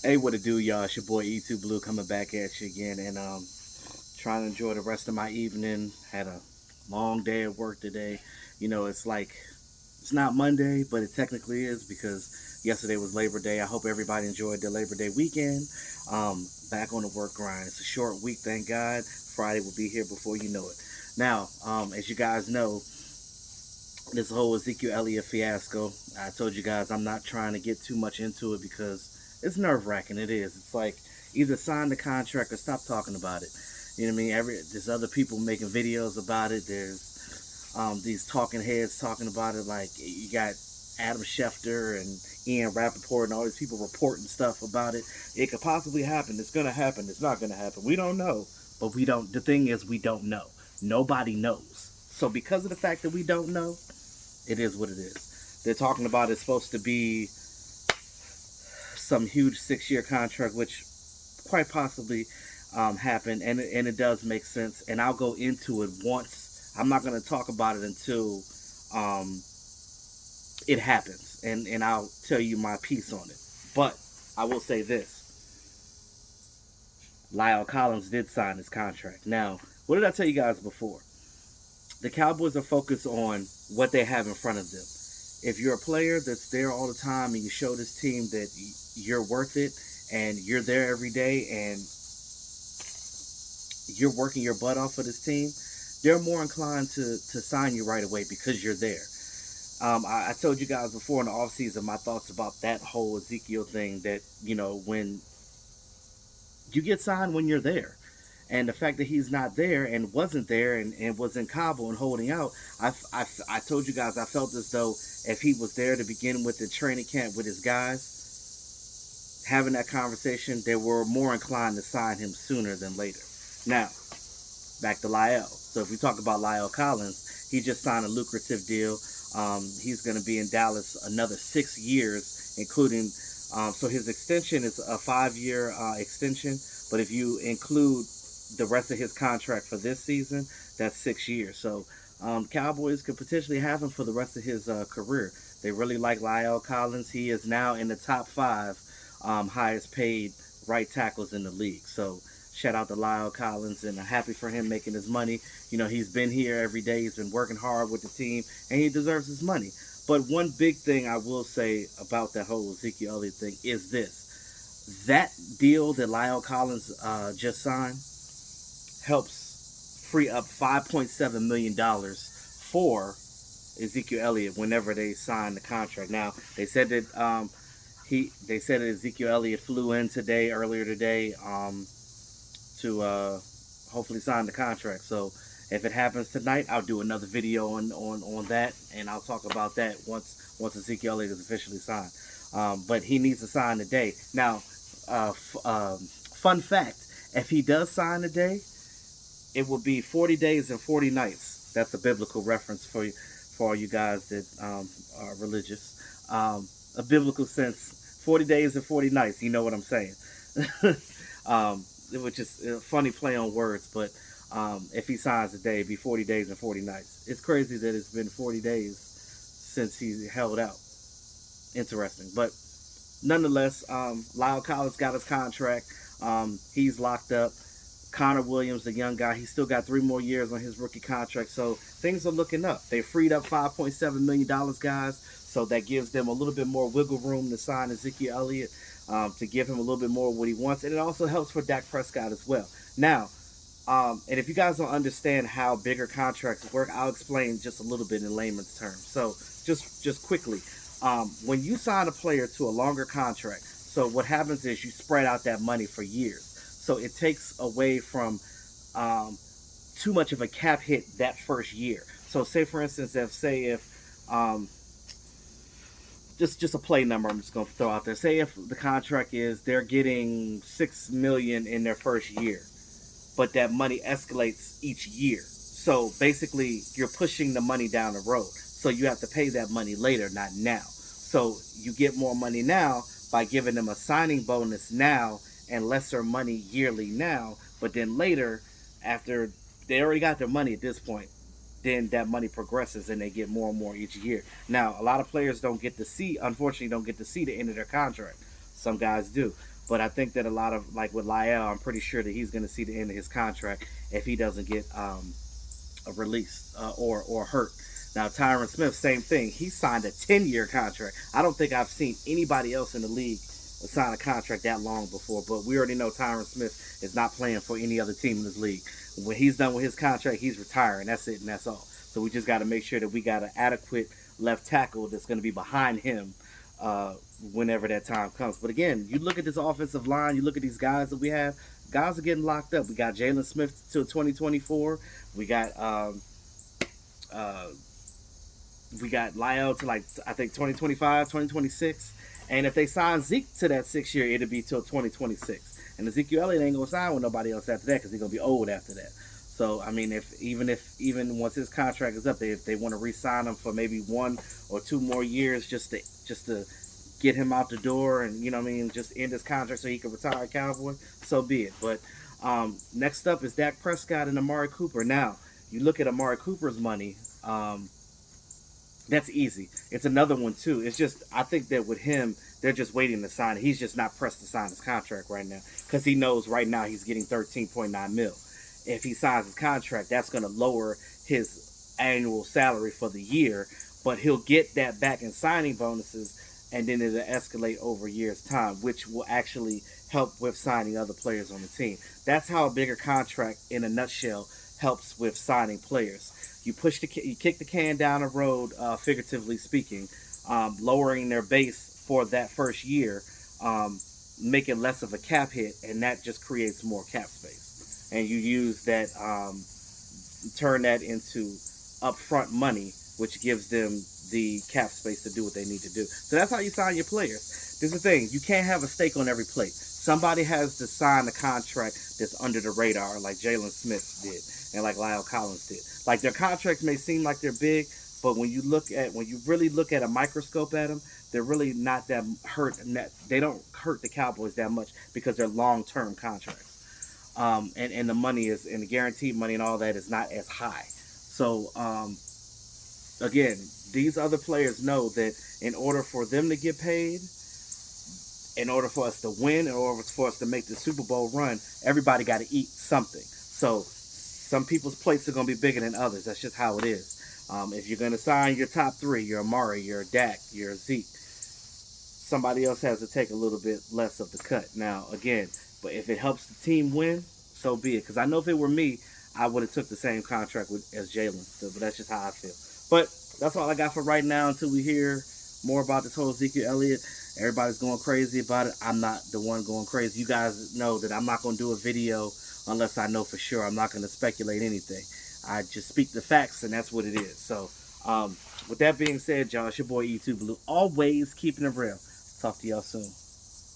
Hey, what it do, y'all? It's your boy E2 Blue coming back at you again, and trying to enjoy the rest of my evening. Had a long day at work today. It's like it's not Monday, but it technically is because yesterday was Labor Day. I hope everybody enjoyed their Labor Day weekend. Back on the work grind. It's a short week, thank God. Friday will be here before you know it. Now, as you guys know, this whole Ezekiel Elliott fiasco. I told you guys I'm not trying to get too much into it because it's nerve wracking. It is. It's like either sign the contract or stop talking about it. You know what I mean? There's other people making videos about it. There's these talking heads talking about it. Like you got Adam Schefter and Ian Rappaport and all these people reporting stuff about it. It could possibly happen. It's gonna happen. It's not gonna happen. We don't know. But we don't. The thing is, we don't know. Nobody knows. So because of the fact that we don't know, it is what it is. They're talking about it's supposed to be some huge 6-year contract, which quite possibly happened, and it does make sense. And I'll go into it once. I'm not going to talk about it until it happens, and I'll tell you my piece on it. But I will say this: La'el Collins did sign his contract. Now, what did I tell you guys before? The Cowboys are focused on what they have in front of them. If you're a player that's there all the time and you show this team that you're worth it and you're there every day and you're working your butt off for this team, they're more inclined to sign you right away because you're there. I told you guys before in the offseason my thoughts about that whole Ezekiel thing, that, when you get signed when you're there. And the fact that he's not there and wasn't there and was in Cabo and holding out, I told you guys I felt as though if he was there to begin with the training camp with his guys, having that conversation, they were more inclined to sign him sooner than later. Now, back to La'el. So if we talk about La'el Collins, he just signed a lucrative deal. He's going to be in Dallas another 6 years, including, so his extension is a 5-year extension, but if you include the rest of his contract for this season, that's 6 years. So Cowboys could potentially have him for the rest of his career. They really like La'el Collins. He is now in the top 5 highest paid right tackles in the league. So shout out to La'el Collins, and I'm happy for him making his money. He's been here every day. He's been working hard with the team, and he deserves his money. But one big thing I will say about that whole Ezekiel Elliott thing is this: that deal that La'el Collins just signed helps free up $5.7 million for Ezekiel Elliott whenever they sign the contract. Now, they said that Ezekiel Elliott flew in earlier today, to hopefully sign the contract. So if it happens tonight, I'll do another video on that, and I'll talk about that once Ezekiel Elliott is officially signed. But he needs to sign today. Now, fun fact: if he does sign today, it will be 40 days and 40 nights. That's a biblical reference for all you guys that are religious. A biblical sense, 40 days and 40 nights. You know what I'm saying? Which is a funny play on words, but if he signs today, it'd be 40 days and 40 nights. It's crazy that it's been 40 days since he held out. Interesting. But nonetheless, La'el Collins got his contract. He's locked up. Connor Williams, the young guy, he's still got 3 more years on his rookie contract. So things are looking up. They freed up $5.7 million, guys. So that gives them a little bit more wiggle room to sign Ezekiel Elliott, to give him a little bit more of what he wants. And it also helps for Dak Prescott as well. Now, and if you guys don't understand how bigger contracts work, I'll explain just a little bit in layman's terms. So just quickly, when you sign a player to a longer contract, so what happens is you spread out that money for years. So it takes away from too much of a cap hit that first year. So say, for instance, if just a play number I'm just going to throw out there. Say if the contract is they're getting $6 million in their first year, but that money escalates each year. So basically, you're pushing the money down the road. So you have to pay that money later, not now. So you get more money now by giving them a signing bonus now and lesser money yearly now, but then later, after they already got their money at this point, then that money progresses and they get more and more each year. Now, a lot of players don't get to see, unfortunately, don't get to see the end of their contract. Some guys do. But I think that a lot of, like with La'el, I'm pretty sure that he's going to see the end of his contract if he doesn't get released or hurt. Now, Tyron Smith, same thing. He signed a 10-year contract. I don't think I've seen anybody else in the league sign a contract that long before, but we already know Tyron Smith is not playing for any other team in this league. When he's done with his contract, he's retiring. That's it, and that's all. So we just got to make sure that we got an adequate left tackle that's going to be behind him whenever that time comes. But again, you look at this offensive line, you look at these guys that we have, guys are getting locked up. We got Jalen Smith till 2024. We got La'el to, like, I think 2025, 2026. And if they sign Zeke to that 6 year, it'll be till 2026. And Ezekiel Elliott ain't gonna sign with nobody else after that because he's gonna be old after that. So I mean, even once his contract is up, if they want to re-sign him for maybe 1 or 2 more years, just to get him out the door, and you know what I mean, just end his contract so he can retire a Cowboy, so be it. But next up is Dak Prescott and Amari Cooper. Now you look at Amari Cooper's money. That's easy. It's another one too. It's just, I think that with him, they're just waiting to sign it. He's just not pressed to sign his contract right now because he knows right now he's getting 13.9 mil. If he signs his contract, that's going to lower his annual salary for the year, but he'll get that back in signing bonuses, and then it'll escalate over years' time, which will actually help with signing other players on the team. That's how a bigger contract, in a nutshell, helps with signing players. You kick the can down the road, figuratively speaking, lowering their base for that first year, making less of a cap hit, and that just creates more cap space. And you use that, turn that into upfront money, which gives them the cap space to do what they need to do. So that's how you sign your players. There's the thing, you can't have a stake on every plate. Somebody has to sign a contract that's under the radar, like Jalen Smith did, and like La'el Collins did. Like, their contracts may seem like they're big, but when you really look at a microscope at them, they're really not that hurt. They don't hurt the Cowboys that much because they're long-term contracts, and the money is, and the guaranteed money and all that is not as high. So again, these other players know that in order for them to get paid, in order for us to win, in order for us to make the Super Bowl run, everybody got to eat something. So some people's plates are going to be bigger than others. That's just how it is. If you're going to sign your top 3, your Amari, your Dak, your Zeke, somebody else has to take a little bit less of the cut. Now, again, but if it helps the team win, so be it. Because I know if it were me, I would have took the same contract as Jalen. So, but that's just how I feel. But that's all I got for right now until we hear more about this whole Ezekiel Elliott. Everybody's going crazy about it. I'm not the one going crazy. You guys know that I'm not going to do a video unless I know for sure. I'm not going to speculate anything. I just speak the facts, and that's what it is. So, with that being said, y'all, it's your boy E2 Blue, always keeping it real. Talk to y'all soon.